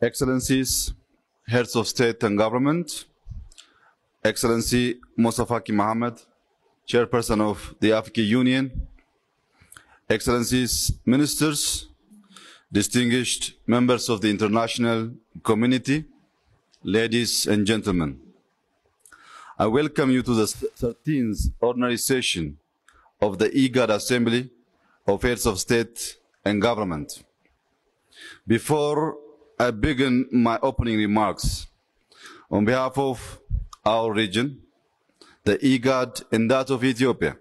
Excellencies, Heads of State and Government, Excellency Mostafaki Mohammed, Chairperson of the African Union, Excellencies, Ministers, distinguished members of the international community, ladies and gentlemen. I welcome you to the 13th ordinary session of the IGAD Assembly of Heads of State and Government. Before I begin my opening remarks, on behalf of our region, the IGAD and that of Ethiopia,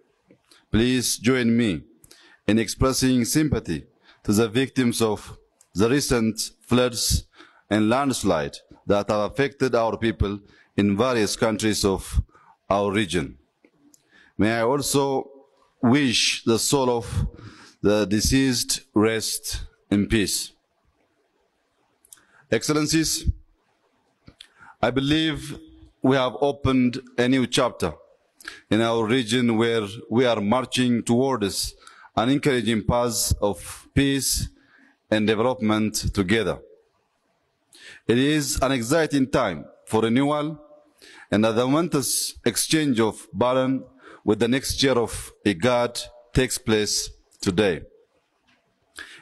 please join me in expressing sympathy to the victims of the recent floods and landslide that have affected our people in various countries of our region. May I also wish the soul of the deceased rest in peace. Excellencies, I believe we have opened a new chapter in our region where we are marching towards an encouraging path of peace and development together. It is an exciting time for renewal and a momentous exchange of baton with the next chair of IGAD takes place today.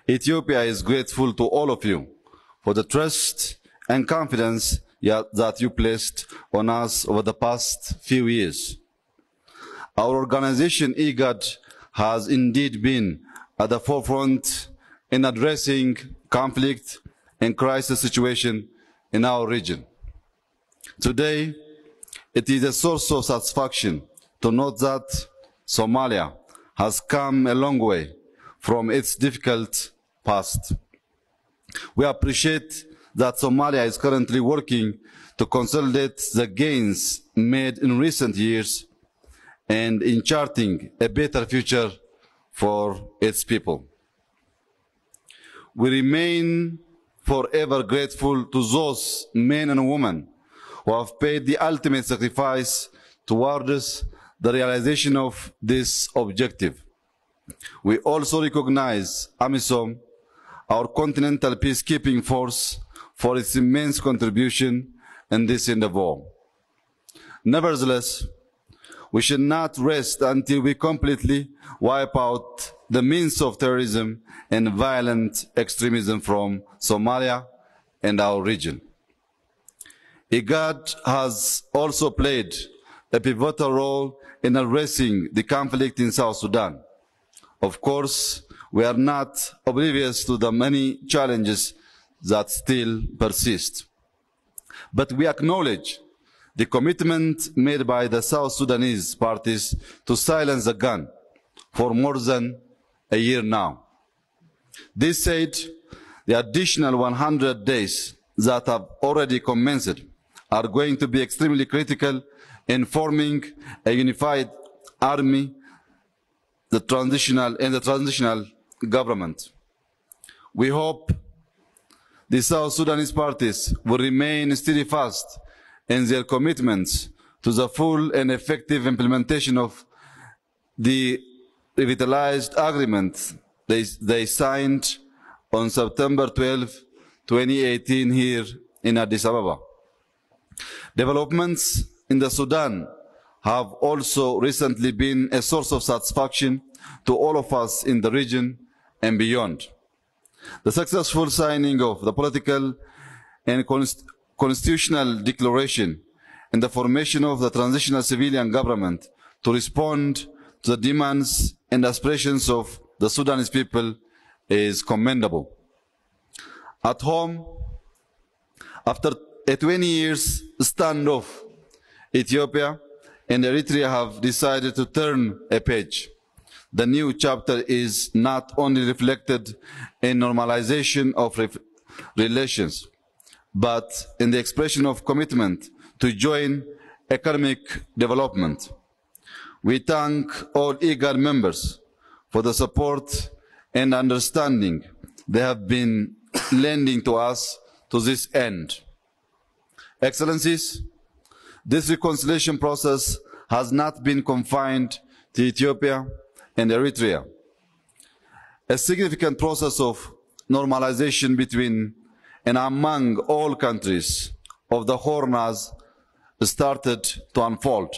Ethiopia is grateful to all of you for the trust and confidence that you placed on us over the past few years. Our organization, IGAD, has indeed been at the forefront in addressing conflict and crisis situation in our region. Today, it is a source of satisfaction to note that Somalia has come a long way from its difficult past. We appreciate that Somalia is currently working to consolidate the gains made in recent years and in charting a better future for its people. We remain forever grateful to those men and women who have paid the ultimate sacrifice towards the realization of this objective. We also recognize AMISOM, our continental peacekeeping force, for its immense contribution in this endeavor. Nevertheless, we should not rest until we completely wipe out the means of terrorism and violent extremism from Somalia and our region. IGAD has also played a pivotal role in addressing the conflict in South Sudan. Of course, we are not oblivious to the many challenges that still persist. But we acknowledge the commitment made by the South Sudanese parties to silence the gun for more than a year now. This said, the additional 100 days that have already commenced are going to be extremely critical in forming a unified army, the transitional government. We hope the South Sudanese parties will remain steadfast in their commitments to the full and effective implementation of the revitalized agreement they signed on September 12, 2018 here in Addis Ababa. Developments in the Sudan have also recently been a source of satisfaction to all of us in the region and beyond. The successful signing of the political and constitutional declaration and the formation of the transitional civilian government to respond to the demands and aspirations of the Sudanese people is commendable. At home, after a 20 years standoff, Ethiopia and Eritrea have decided to turn a page. The new chapter is not only reflected in normalization of relations, but in the expression of commitment to joint economic development. We thank all IGAD members for the support and understanding they have been lending to us to this end. Excellencies, this reconciliation process has not been confined to Ethiopia and Eritrea. A significant process of normalization between and among all countries of the Horn has started to unfold.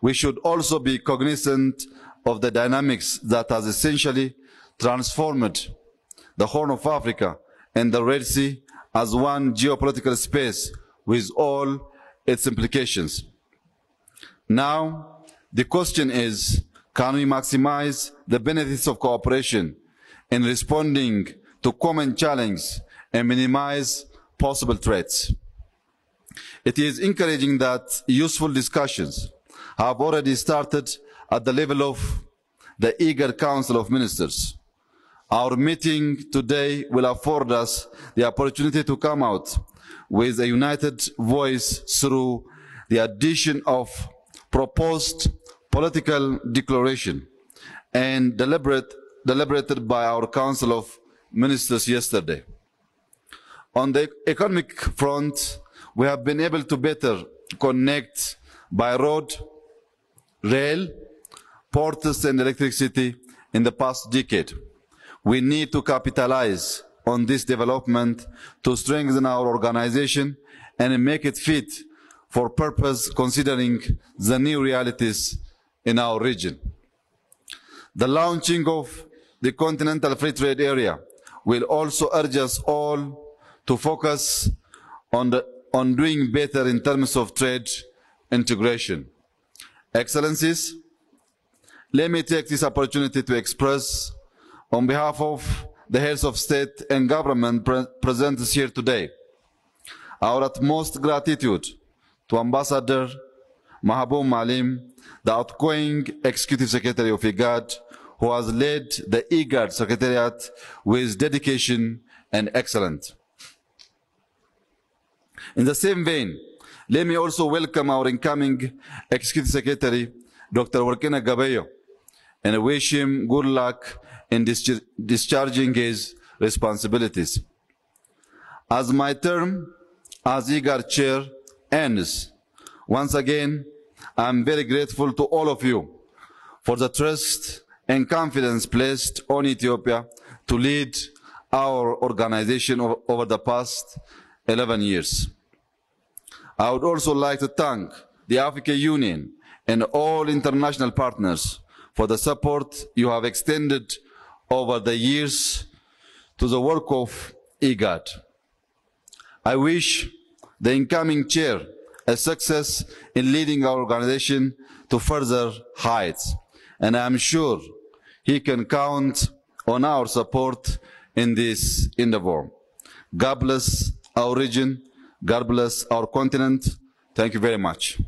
We should also be cognizant of the dynamics that has essentially transformed the Horn of Africa and the Red Sea as one geopolitical space with all its implications. Now, the question is, can we maximize the benefits of cooperation in responding to common challenges and minimize possible threats? It is encouraging that useful discussions have already started at the level of the IGAD Council of Ministers. Our meeting today will afford us the opportunity to come out with a united voice through the addition of proposed political declaration and deliberated by our Council of Ministers yesterday. On the economic front, we have been able to better connect by road, rail, ports and electricity in the past decade. We need to capitalize on this development to strengthen our organization and make it fit for purpose considering the new realities in our region. The launching of the Continental Free Trade Area will also urge us all to focus on doing better in terms of trade integration. Excellencies, let me take this opportunity to express on behalf of the heads of state and government present here today our utmost gratitude to Ambassador Mahaboub Malim, the outgoing Executive Secretary of IGAD, who has led the IGAD Secretariat with dedication and excellence. In the same vein, let me also welcome our incoming Executive Secretary, Dr. Workina Gabeyo, and wish him good luck in discharging his responsibilities. As my term as IGAD Chair ends, once again, I'm very grateful to all of you for the trust and confidence placed on Ethiopia to lead our organization over the past 11 years. I would also like to thank the African Union and all international partners for the support you have extended over the years to the work of IGAD. I wish the incoming chair a success in leading our organization to further heights, and I am sure he can count on our support in this endeavor. God bless our region. God bless our continent. Thank you very much.